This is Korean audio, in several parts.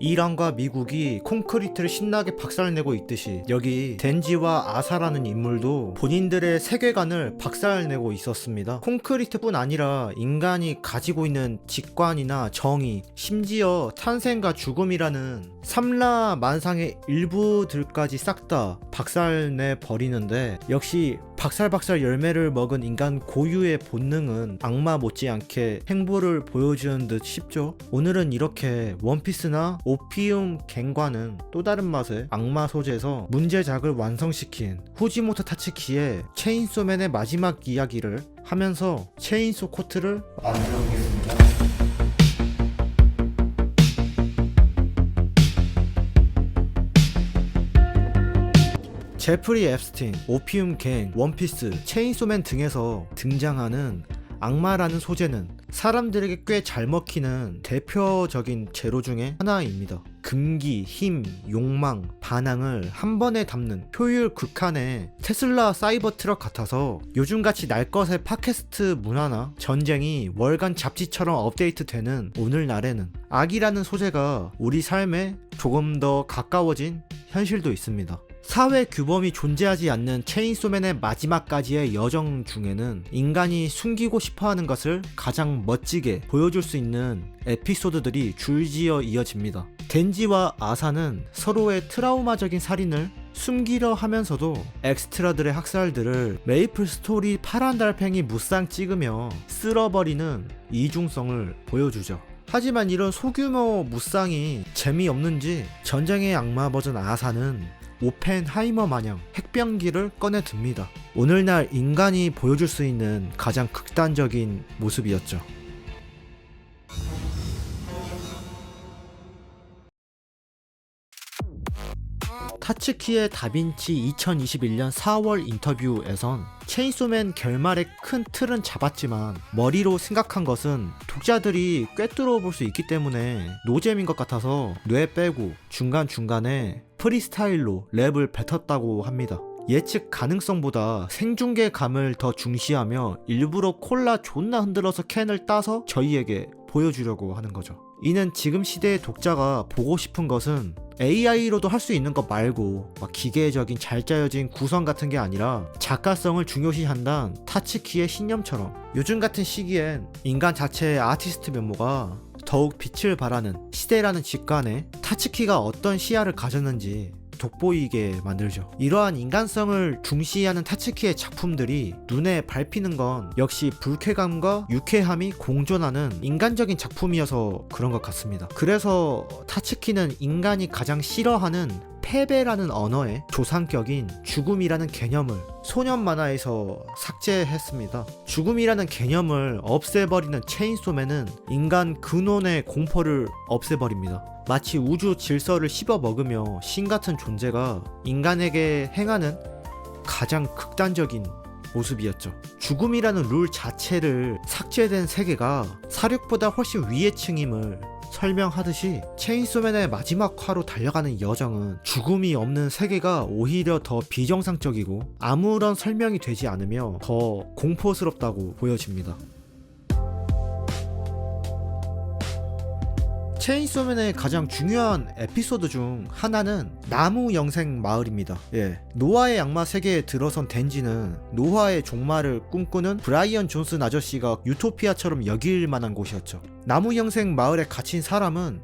이란과 미국이 콘크리트를 신나게 박살내고 있듯이 여기 덴지와 아사라는 인물도 본인들의 세계관을 박살내고 있었습니다. 콘크리트뿐 아니라 인간이 가지고 있는 직관이나 정의, 심지어 탄생과 죽음이라는 삼라만상의 일부들까지 싹 다 박살내 버리는데, 역시 박살박살 열매를 먹은 인간 고유의 본능은 악마 못지않게 행보를 보여주는 듯 싶죠. 오늘은 이렇게 원피스나 오피움 갱과는 또 다른 맛의 악마 소재에서 문제작을 완성시킨 후지모토 타츠키의 체인소맨의 마지막 이야기를 하면서 체인소 코트를 만들어 보겠습니다. 제프리 앱스틴, 오피움 갱, 원피스, 체인소맨 등에서 등장하는 악마라는 소재는 사람들에게 꽤 잘 먹히는 대표적인 재료 중에 하나입니다. 금기, 힘, 욕망, 반항을 한 번에 담는 효율 극한의 테슬라 사이버 트럭 같아서 요즘같이 날 것의 팟캐스트 문화나 전쟁이 월간 잡지처럼 업데이트되는 오늘날에는 악이라는 소재가 우리 삶에 조금 더 가까워진 현실도 있습니다. 사회 규범이 존재하지 않는 체인소맨의 마지막까지의 여정 중에는 인간이 숨기고 싶어하는 것을 가장 멋지게 보여줄 수 있는 에피소드들이 줄지어 이어집니다. 덴지와 아사는 서로의 트라우마적인 살인을 숨기려 하면서도 엑스트라들의 학살들을 메이플 스토리 파란 달팽이 무쌍 찍으며 쓸어버리는 이중성을 보여주죠. 하지만 이런 소규모 무쌍이 재미없는지 전쟁의 악마 버전 아사는 오펜하이머 마냥 핵병기를 꺼내 듭니다. 오늘날 인간이 보여줄 수 있는 가장 극단적인 모습이었죠. 타츠키의 다빈치 2021년 4월 인터뷰에선 체인소맨 결말의 큰 틀은 잡았지만 머리로 생각한 것은 독자들이 꿰뚫어 볼 수 있기 때문에 노잼인 것 같아서 뇌 빼고 중간중간에 프리스타일로 랩을 뱉었다고 합니다. 예측 가능성보다 생중계감을 더 중시하며 일부러 콜라 존나 흔들어서 캔을 따서 저희에게 보여주려고 하는 거죠. 이는 지금 시대의 독자가 보고 싶은 것은 AI로도 할 수 있는 것 말고 막 기계적인 잘 짜여진 구성 같은 게 아니라 작가성을 중요시한다는 타츠키의 신념처럼 요즘 같은 시기엔 인간 자체의 아티스트 면모가 더욱 빛을 발하는 시대라는 직관에 타츠키가 어떤 시야를 가졌는지 돋보이게 만들죠. 이러한 인간성을 중시하는 타츠키의 작품들이 눈에 밟히는 건 역시 불쾌감과 유쾌함이 공존하는 인간적인 작품이어서 그런 것 같습니다. 그래서 타츠키는 인간이 가장 싫어하는 패배라는 언어의 조상격인 죽음이라는 개념을 소년 만화에서 삭제했습니다. 죽음이라는 개념을 없애버리는 체인소맨은 인간 근원의 공포를 없애버립니다. 마치 우주 질서를 씹어먹으며 신같은 존재가 인간에게 행하는 가장 극단적인 모습이었죠. 죽음이라는 룰 자체를 삭제된 세계가 사륙보다 훨씬 위의 층임을 설명하듯이 체인소맨의 마지막 화로 달려가는 여정은 죽음이 없는 세계가 오히려 더 비정상적이고 아무런 설명이 되지 않으며 더 공포스럽다고 보여집니다. 체인소맨의 가장 중요한 에피소드 중 하나는 나무 영생 마을입니다. 노아의 악마 세계에 들어선 덴지는 노아의 종말을 꿈꾸는 브라이언 존슨 아저씨가 유토피아처럼 여길 만한 곳이었죠. 나무 영생 마을에 갇힌 사람은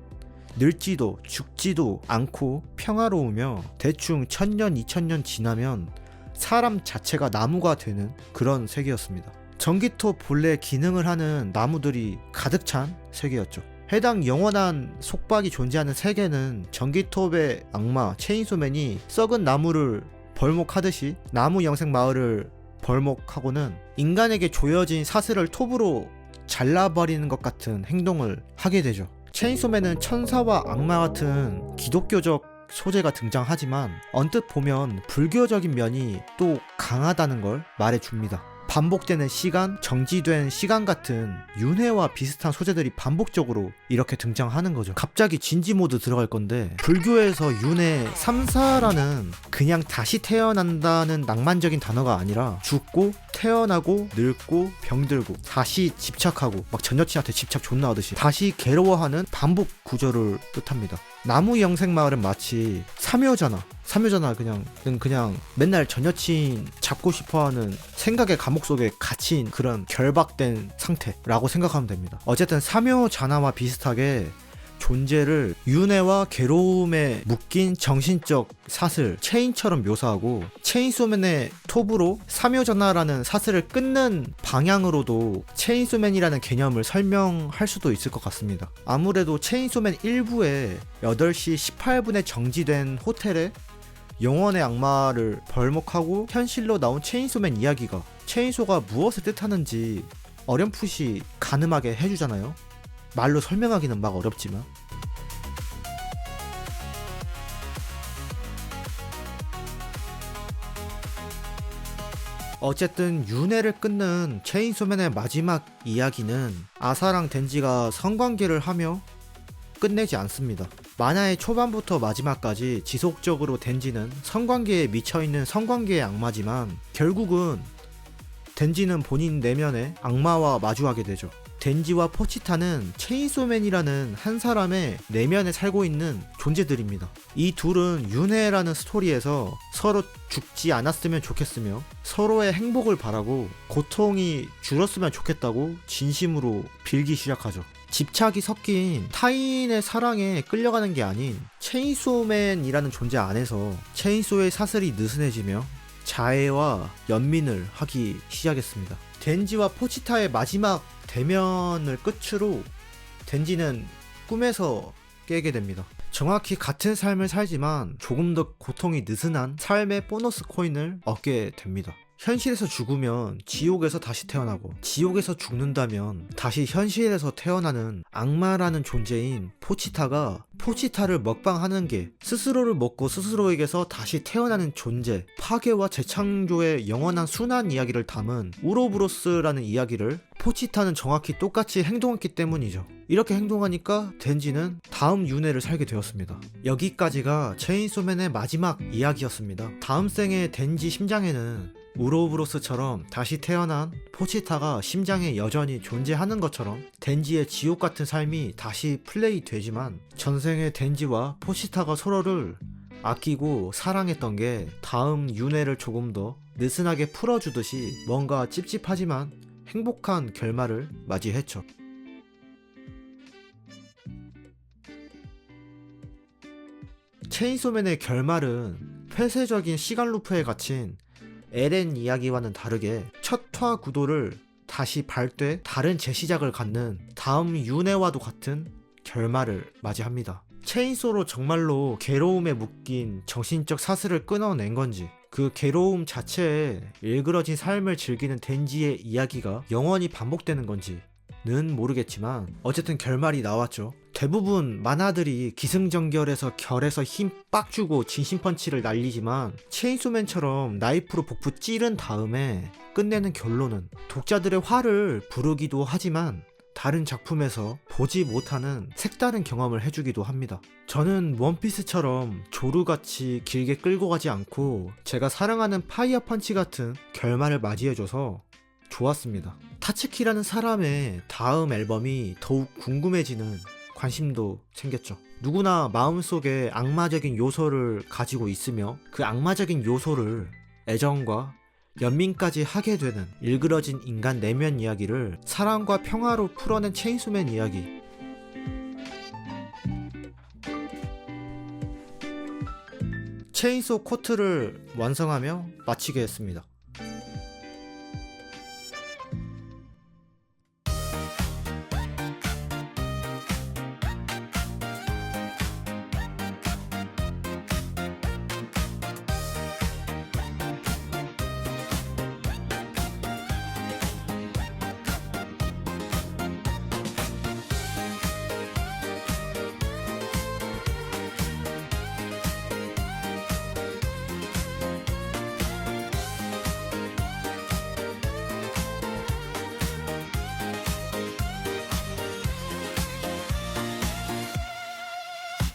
늙지도 죽지도 않고 평화로우며 대충 1000년 2000년 지나면 사람 자체가 나무가 되는 그런 세계였습니다. 전기톱 본래 기능을 하는 나무들이 가득 찬 세계였죠. 해당 영원한 속박이 존재하는 세계는 전기톱의 악마 체인소맨이 썩은 나무를 벌목하듯이 나무 영생 마을을 벌목하고는 인간에게 조여진 사슬을 톱으로 잘라버리는 것 같은 행동을 하게 되죠. 체인소맨은 천사와 악마 같은 기독교적 소재가 등장하지만 언뜻 보면 불교적인 면이 또 강하다는 걸 말해줍니다. 반복되는 시간, 정지된 시간 같은 윤회와 비슷한 소재들이 반복적으로 이렇게 등장하는 거죠. 갑자기 진지 모드 들어갈 건데, 불교에서 윤회 3사라는 그냥 다시 태어난다는 낭만적인 단어가 아니라 죽고 태어나고 늙고 병들고 다시 집착하고 막 전 여친한테 집착 존나 하듯이 다시 괴로워하는 반복 구조를 뜻합니다. 나무 영생마을은 마치 삼효잖아. 그냥 맨날 전 여친 잡고 싶어하는 생각의 감옥 속에 갇힌 그런 결박된 상태라고 생각하면 됩니다. 어쨌든 삼효자나와 비슷하게 존재를 윤회와 괴로움에 묶인 정신적 사슬, 체인처럼 묘사하고, 체인소맨의 톱으로 삼효전하라는 사슬을 끊는 방향으로도 체인소맨이라는 개념을 설명할 수도 있을 것 같습니다. 아무래도 체인소맨 1부에 8시 18분에 정지된 호텔에 영혼의 악마를 벌목하고 현실로 나온 체인소맨 이야기가 체인소가 무엇을 뜻하는지 어렴풋이 가늠하게 해주잖아요. 말로 설명하기는 막 어렵지만. 어쨌든 윤회를 끊는 체인소맨의 마지막 이야기는 아사랑 덴지가 성관계를 하며 끝내지 않습니다. 만화의 초반부터 마지막까지 지속적으로 덴지는 성관계에 미쳐있는 성관계의 악마지만 결국은 덴지는 본인 내면의 악마와 마주하게 되죠. 덴지와 포치타는 체인소맨이라는 한 사람의 내면에 살고 있는 존재들입니다. 이 둘은 윤회라는 스토리에서 서로 죽지 않았으면 좋겠으며 서로의 행복을 바라고 고통이 줄었으면 좋겠다고 진심으로 빌기 시작하죠. 집착이 섞인 타인의 사랑에 끌려가는 게 아닌 체인소맨이라는 존재 안에서 체인소의 사슬이 느슨해지며 자해와 연민을 하기 시작했습니다. 덴지와 포치타의 마지막 대면을 끝으로 덴지는 꿈에서 깨게 됩니다. 정확히 같은 삶을 살지만 조금 더 고통이 느슨한 삶의 보너스 코인을 얻게 됩니다. 현실에서 죽으면 지옥에서 다시 태어나고, 지옥에서 죽는다면 다시 현실에서 태어나는 악마라는 존재인 포치타가 포치타를 먹방하는 게 스스로를 먹고 스스로에게서 다시 태어나는 존재, 파괴와 재창조의 영원한 순환 이야기를 담은 우로브로스라는 이야기를 포치타는 정확히 똑같이 행동했기 때문이죠. 이렇게 행동하니까 덴지는 다음 윤회를 살게 되었습니다. 여기까지가 체인소맨의 마지막 이야기였습니다. 다음 생의 덴지 심장에는 우로브로스처럼 다시 태어난 포치타가 심장에 여전히 존재하는 것처럼 덴지의 지옥 같은 삶이 다시 플레이 되지만, 전생의 덴지와 포치타가 서로를 아끼고 사랑했던 게 다음 윤회를 조금 더 느슨하게 풀어주듯이 뭔가 찝찝하지만 행복한 결말을 맞이했죠. 체인소맨의 결말은 폐쇄적인 시간 루프에 갇힌 에렌 이야기와는 다르게 첫화 구도를 다시 밟되 다른 재시작을 갖는 다음 윤회와도 같은 결말을 맞이합니다. 체인소로 정말로 괴로움에 묶인 정신적 사슬을 끊어낸 건지, 그 괴로움 자체에 일그러진 삶을 즐기는 덴지의 이야기가 영원히 반복되는 건지는 모르겠지만 어쨌든 결말이 나왔죠. 대부분 만화들이 기승전결해서 결에서 힘 빡 주고 진심펀치를 날리지만 체인소맨처럼 나이프로 복부 찌른 다음에 끝내는 결론은 독자들의 화를 부르기도 하지만 다른 작품에서 보지 못하는 색다른 경험을 해주기도 합니다. 저는 원피스처럼 조르같이 길게 끌고 가지 않고 제가 사랑하는 파이어 펀치 같은 결말을 맞이해줘서 좋았습니다. 타츠키라는 사람의 다음 앨범이 더욱 궁금해지는 관심도 생겼죠. 누구나 마음속에 악마적인 요소를 가지고 있으며 그 악마적인 요소를 애정과 연민까지 하게 되는 일그러진 인간 내면 이야기를 사랑과 평화로 풀어낸 체인소맨 이야기. 체인소 코트를 완성하며 마치게 했습니다.